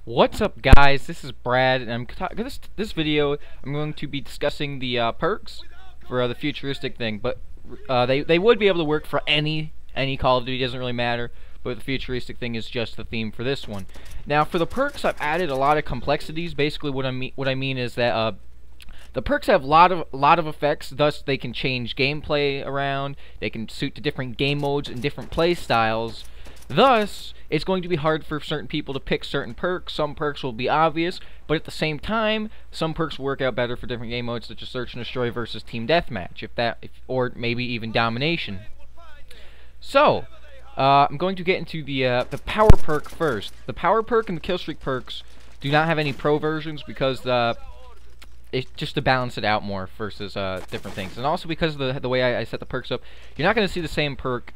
What's up, guys? This is Brad, and this video I'm going to be discussing the perks for the futuristic thing. But they would be able to work for any Call of Duty. Doesn't really matter. But the futuristic thing is just the theme for this one. Now, for the perks, I've added a lot of complexities. Basically, what I mean is that the perks have a lot of effects. Thus, they can change gameplay around. They can suit to different game modes and different play styles. Thus, it's going to be hard for certain people to pick certain perks. Some perks will be obvious, but at the same time, some perks will work out better for different game modes, such as Search and Destroy versus Team Deathmatch, or maybe even Domination. So, I'm going to get into the Power Perk first. The Power Perk and the Killstreak perks do not have any pro versions because it's just to balance it out more versus different things, and also because of the way I set the perks up, you're not going to see the same perk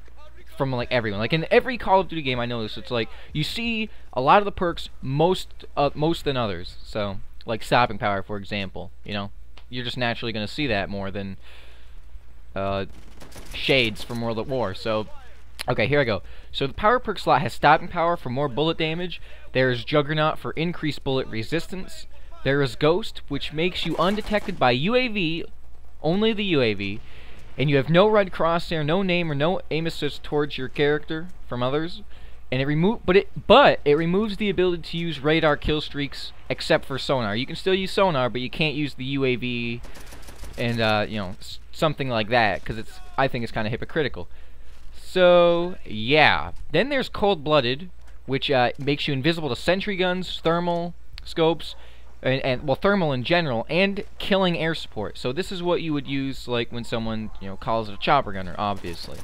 from like everyone. Like in every Call of Duty game I notice, it's like you see a lot of the perks most than others. So like stopping power, for example, you know, you're just naturally going to see that more than Shades from World at War. So okay, here I go. So the power perk slot has stopping power for more bullet damage. There is Juggernaut for increased bullet resistance. There is Ghost, which makes you undetected by UAV, only the UAV. And you have no red crosshair, no name, or no aim assist towards your character from others. And it removes the ability to use radar kill streaks except for Sonar. You can still use Sonar, but you can't use the UAV and you know, something like that, because I think it's kind of hypocritical. So yeah. Then there's Cold-Blooded, which makes you invisible to Sentry Guns, thermal scopes, and well, thermal in general, and killing air support. So this is what you would use like when someone, you know, calls it a chopper gunner, obviously.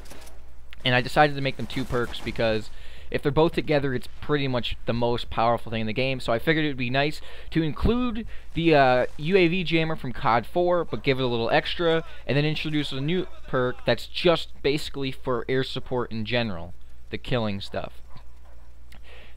And I decided to make them 2 perks because if they're both together, it's pretty much the most powerful thing in the game. So I figured it would be nice to include the UAV jammer from COD 4, but give it a little extra, and then introduce a new perk that's just basically for air support in general, the killing stuff.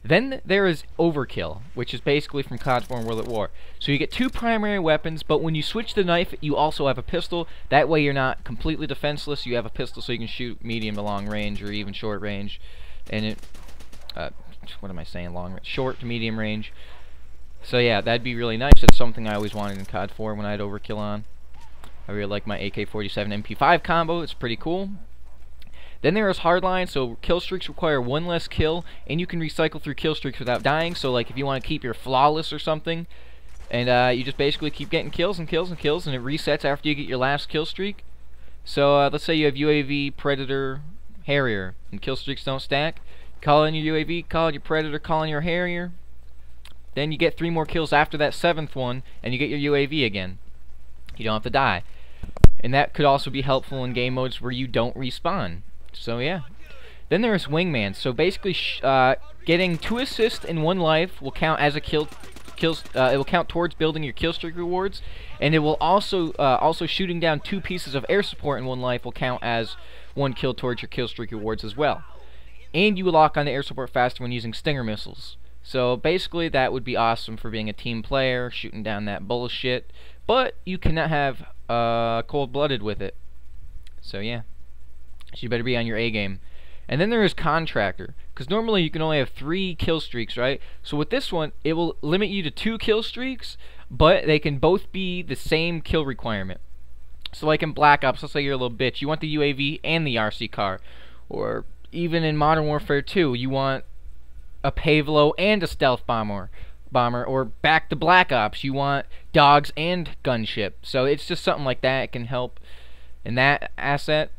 Then there is Overkill, which is basically from COD 4 and World at War. So you get 2 primary weapons, but when you switch the knife, you also have a pistol. That way you're not completely defenseless. You have a pistol so you can shoot medium to long range or even short range. And it, what am I saying, long range? Short to medium range. So yeah, that'd be really nice. It's something I always wanted in COD 4 when I had Overkill on. I really like my AK-47 MP5 combo. It's pretty cool. Then there is Hardline, so kill streaks require 1 less kill, and you can recycle through kill streaks without dying. So like if you want to keep your flawless or something, and you just basically keep getting kills and kills and kills, and it resets after you get your last kill streak. So let's say you have UAV, Predator, Harrier, and kill streaks don't stack. Call in your UAV, call in your Predator, call in your Harrier. Then you get 3 more kills after that 7th one, and you get your UAV again. You don't have to die. And that could also be helpful in game modes where you don't respawn. So yeah. Then there's Wingman. So basically, getting 2 assists in 1 life will count as a kill. It will count towards building your kill streak rewards, and it will also shooting down 2 pieces of air support in 1 life will count as 1 kill towards your kill streak rewards as well. And you will lock on the air support faster when using Stinger missiles. So basically, that would be awesome for being a team player, shooting down that bullshit. But you cannot have Cold-Blooded with it. So yeah. So you better be on your A game. And then there is Contractor, because normally you can only have 3 kill streaks, right? So with this one, it will limit you to 2 kill streaks, but they can both be the same kill requirement. So like in Black Ops, let's say you're a little bitch, you want the UAV and the RC car. Or even in Modern Warfare 2, you want a Pavlo and a stealth bomber. Or back to Black Ops, you want dogs and gunship. So it's just something like that. It can help in that asset.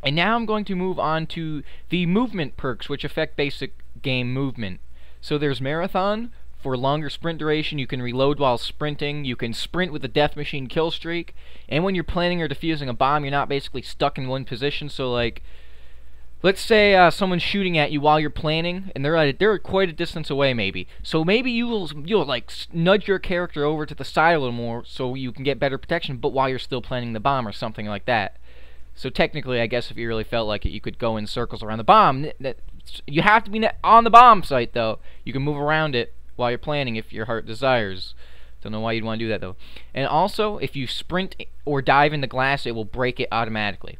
And now I'm going to move on to the movement perks, which affect basic game movement. So there's Marathon for longer sprint duration. You can reload while sprinting. You can sprint with the Death Machine kill streak. And when you're planning or defusing a bomb, you're not basically stuck in one position. So like, let's say someone's shooting at you while you're planning, and they're quite a distance away maybe. So maybe you'll like nudge your character over to the side a little more so you can get better protection, but while you're still planning the bomb or something like that. So technically, I guess if you really felt like it, you could go in circles around the bomb. You have to be on the bomb site, though. You can move around it while you're planning if your heart desires. Don't know why you'd want to do that, though. And also, if you sprint or dive in the glass, it will break it automatically.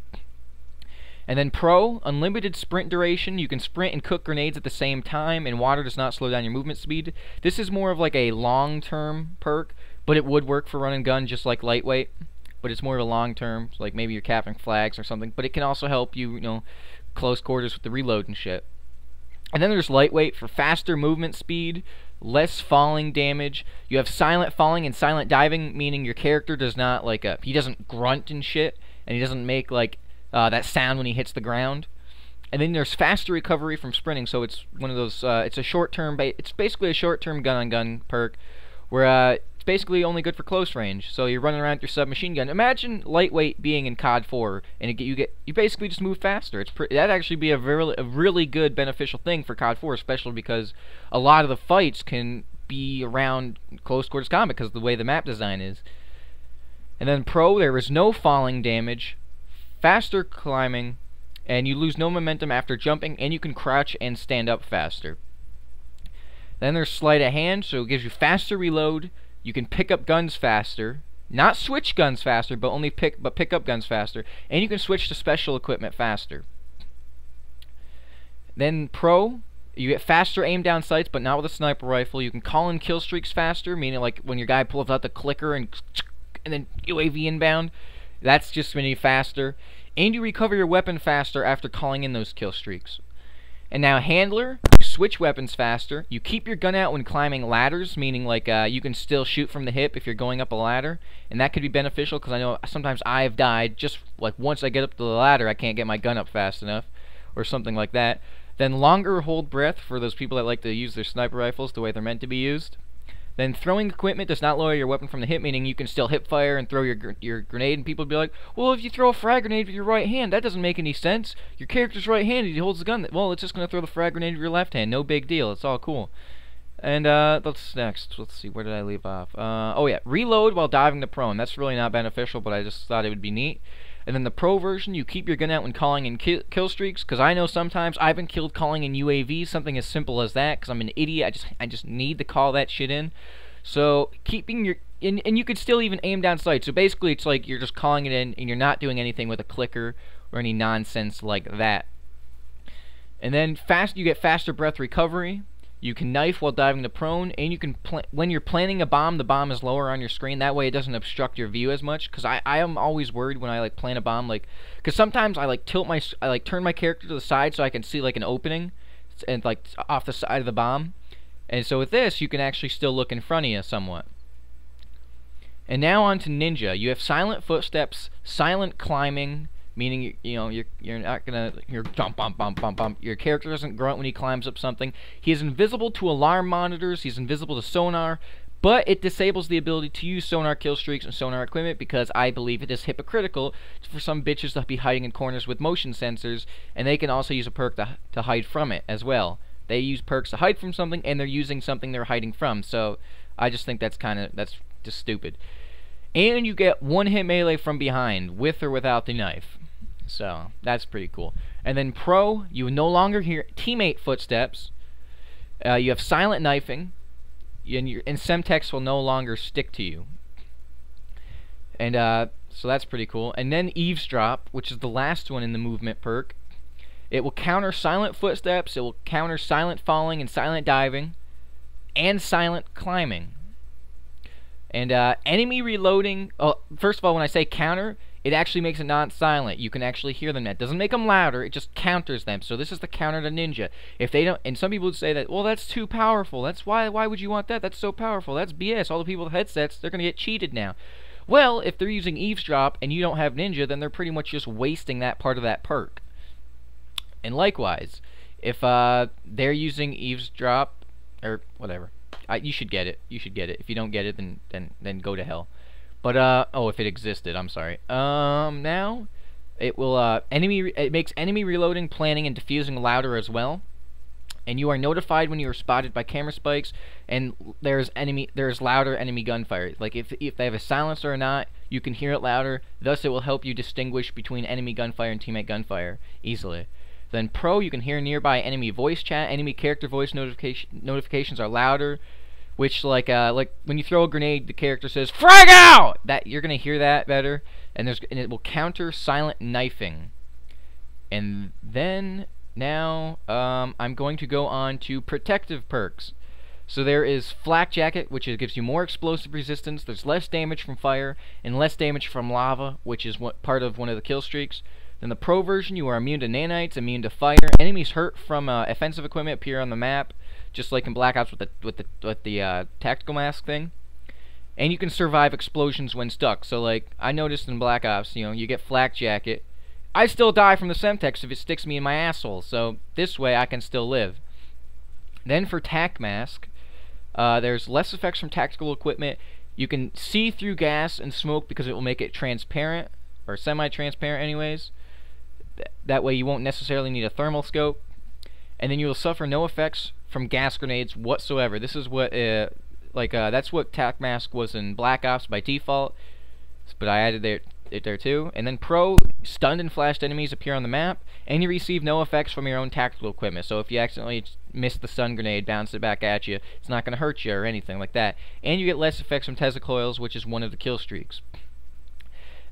And then Pro, unlimited sprint duration. You can sprint and cook grenades at the same time, and water does not slow down your movement speed. This is more of like a long-term perk, but it would work for run and gun just like lightweight. But it's more of a long-term, so like maybe you're capturing flags or something. But it can also help you, you know, close quarters with the reload and shit. And then there's lightweight for faster movement speed, less falling damage. You have silent falling and silent diving, meaning your character does not like he doesn't grunt and shit, and he doesn't make like that sound when he hits the ground. And then there's faster recovery from sprinting, so it's one of those. It's a short-term. It's basically a short-term gun-on-gun perk, where it's basically only good for close range. So you're running around with your submachine gun. Imagine lightweight being in COD 4, and you basically just move faster. That'd actually be a really good beneficial thing for COD 4, especially because a lot of the fights can be around close quarters combat because of the way the map design is. And then Pro, there is no falling damage, faster climbing, and you lose no momentum after jumping, and you can crouch and stand up faster. Then there's sleight of hand, so it gives you faster reload. You can pick up guns faster, not switch guns faster, but only pick up guns faster, and you can switch to special equipment faster. Then Pro, you get faster aim down sights, but not with a sniper rifle. You can call in kill streaks faster, meaning like when your guy pulls out the clicker and then UAV inbound. That's just really faster. And you recover your weapon faster after calling in those kill streaks. And now Handler, you switch weapons faster. You keep your gun out when climbing ladders, meaning like you can still shoot from the hip if you're going up a ladder. And that could be beneficial because I know sometimes I've died just like once I get up to the ladder I can't get my gun up fast enough or something like that. Then longer hold breath for those people that like to use their sniper rifles the way they're meant to be used. Then throwing equipment does not lower your weapon from the hip, meaning you can still hip fire and throw your grenade, and people would be like, well, if you throw a frag grenade with your right hand, that doesn't make any sense. Your character's right-handed, he holds the gun. Well, it's just going to throw the frag grenade with your left hand. No big deal. It's all cool. And let's see, where did I leave off? Oh yeah, reload while diving to prone. That's really not beneficial, but I just thought it would be neat. And then the Pro version, you keep your gun out when calling in kill streaks, because I know sometimes I've been killed calling in UAVs, something as simple as that, because I'm an idiot. I just need to call that shit in. So keeping your and you could still even aim down sights. So basically, it's like you're just calling it in, and you're not doing anything with a clicker or any nonsense like that. And then you get faster breath recovery. You can knife while diving to prone, and you can when you're planting a bomb, the bomb is lower on your screen. That way, it doesn't obstruct your view as much. Because I am always worried when I like plant a bomb, like because sometimes I like turn my character to the side so I can see like an opening, and like off the side of the bomb. And so with this, you can actually still look in front of you somewhat. And now on to Ninja. You have silent footsteps, silent climbing. Meaning, you're not gonna, jump, bump, bump, bump, bump. Your character doesn't grunt when he climbs up something. He is invisible to alarm monitors. He's invisible to sonar, but it disables the ability to use sonar kill streaks and sonar equipment because I believe it is hypocritical for some bitches to be hiding in corners with motion sensors, and they can also use a perk to hide from it as well. They use perks to hide from something, and they're using something they're hiding from. So I just think that's just stupid. And you get one-hit melee from behind, with or without the knife. So, that's pretty cool. And then Pro, you no longer hear teammate footsteps. You have silent knifing. And Semtex will no longer stick to you. And, so that's pretty cool. And then Eavesdrop, which is the last one in the movement perk. It will counter silent footsteps. It will counter silent falling and silent diving. And silent climbing. And, enemy reloading. Oh, first of all, when I say counter, it actually makes it non-silent. You can actually hear them. That doesn't make them louder. It just counters them. So this is the counter to Ninja. If they don't, and some people would say that, well, that's too powerful. That's why would you want that? That's so powerful. That's BS. All the people with headsets, they're gonna get cheated now. Well, if they're using Eavesdrop and you don't have Ninja, then they're pretty much just wasting that part of that perk. And likewise, if they're using Eavesdrop or whatever, you should get it. You should get it. If you don't get it, then go to hell. But oh, if it existed, I'm sorry. Now it will it makes enemy reloading, planning, and defusing louder as well. And you are notified when you are spotted by camera spikes, and there's louder enemy gunfire. Like if they have a silencer or not, you can hear it louder. Thus, it will help you distinguish between enemy gunfire and teammate gunfire easily. Then Pro, you can hear nearby enemy voice chat. Enemy character voice notifications are louder. Which, like when you throw a grenade, the character says "Frag out!" That you're gonna hear that better, and it will counter silent knifing. And then now I'm going to go on to protective perks. So there is Flak Jacket, which gives you more explosive resistance. There's less damage from fire and less damage from lava, which is part of one of the kill streaks. Then the pro version, you are immune to nanites, immune to fire. Enemies hurt from offensive equipment appear on the map, just like in Black Ops with the tactical mask thing. And you can survive explosions when stuck. So like I noticed in Black Ops, you get Flak Jacket. I still die from the Semtex if it sticks me in my asshole. So this way I can still live. Then for Tac Mask, there's less effects from tactical equipment. You can see through gas and smoke because it will make it transparent, or semi-transparent anyways. That way you won't necessarily need a thermal scope. And then you will suffer no effects from gas grenades whatsoever. This is what, that's what Tac Mask was in Black Ops by default, but I added it there too. And then Pro, stunned and flashed enemies appear on the map, and you receive no effects from your own tactical equipment. So if you accidentally miss the stun grenade, bounce it back at you, it's not going to hurt you or anything like that. And you get less effects from Tesla coils, which is one of the kill streaks.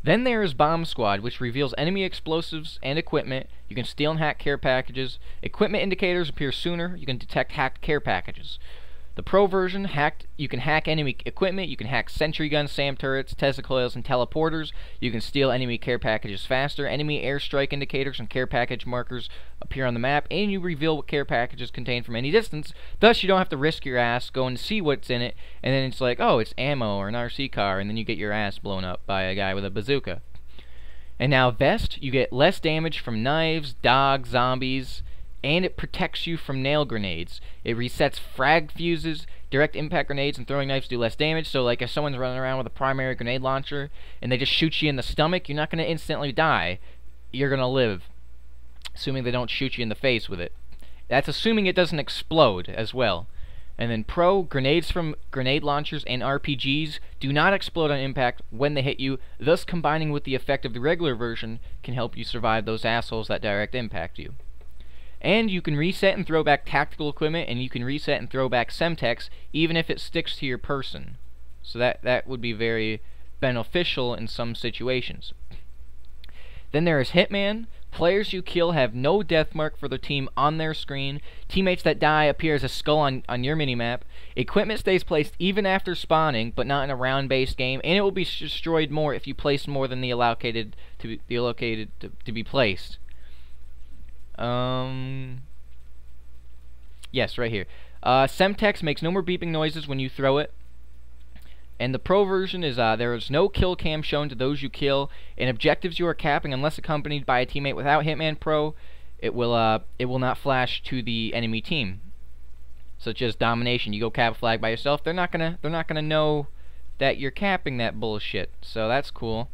Then there is Bomb Squad, which reveals enemy explosives and equipment. You can steal and hack care packages. Equipment indicators appear sooner. You can detect hacked care packages. The Pro version, you can hack enemy equipment, you can hack Sentry Guns, SAM turrets, Tesla coils, and teleporters. You can steal enemy care packages faster. Enemy airstrike indicators and care package markers appear on the map, and you reveal what care packages contain from any distance. Thus, you don't have to risk your ass going to see what's in it, and then it's like, oh, it's ammo or an RC car, and then you get your ass blown up by a guy with a bazooka. And now Vest, you get less damage from knives, dogs, zombies, and it protects you from nail grenades. It resets frag fuses, direct impact grenades, and throwing knives do less damage. So like if someone's running around with a primary grenade launcher and they just shoot you in the stomach, you're not going to instantly die. You're going to live, assuming they don't shoot you in the face with it. That's assuming it doesn't explode as well. And then Pro, grenades from grenade launchers and RPGs do not explode on impact when they hit you, thus combining with the effect of the regular version can help you survive those assholes that direct impact you. And you can reset and throw back tactical equipment, and you can reset and throw back Semtex, even if it sticks to your person. So that would be very beneficial in some situations. Then there is Hitman. Players you kill have no death mark for their team on their screen. Teammates that die appear as a skull on your minimap. Equipment stays placed even after spawning, but not in a round-based game, and it will be destroyed more if you place more than the allocated to be placed. Yes, right here. Semtex makes no more beeping noises when you throw it. And the Pro version is there is no kill cam shown to those you kill, and objectives you are capping unless accompanied by a teammate without Hitman Pro, it will not flash to the enemy team. Such as domination, you go cap a flag by yourself, they're not gonna know that you're capping that bullshit. So that's cool.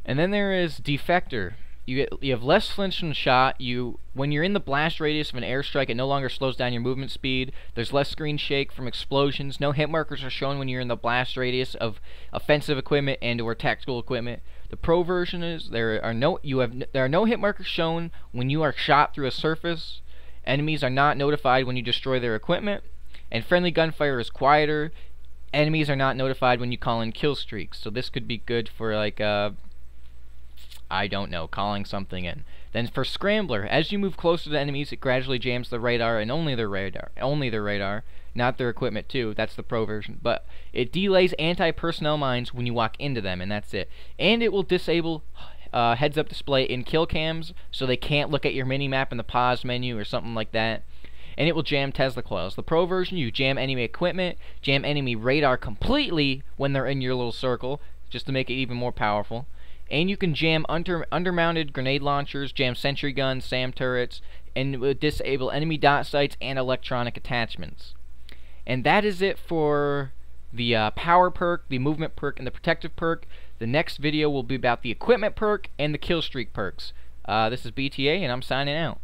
And then there is Defector. You have less flinch from shot. When you're in the blast radius of an airstrike, it no longer slows down your movement speed. There's less screen shake from explosions. No hit markers are shown when you're in the blast radius of offensive equipment and/or tactical equipment. The Pro version is there are no hit markers shown when you are shot through a surface. Enemies are not notified when you destroy their equipment, and friendly gunfire is quieter. Enemies are not notified when you call in kill streaks. So this could be good for like I don't know, calling something in. Then for Scrambler, as you move closer to enemies, it gradually jams the radar and only their radar, not their equipment too. That's the Pro version. But it delays anti-personnel mines when you walk into them, and that's it. And it will disable heads-up display in kill cams, so they can't look at your mini-map in the pause menu or something like that. And it will jam Tesla coils. The Pro version, you jam enemy equipment, jam enemy radar completely when they're in your little circle, just to make it even more powerful. And you can jam undermounted grenade launchers, jam sentry guns, SAM turrets, and it will disable enemy dot sights and electronic attachments. And that is it for the power perk, the movement perk, and the protective perk. The next video will be about the equipment perk and the kill streak perks. This is BTA, and I'm signing out.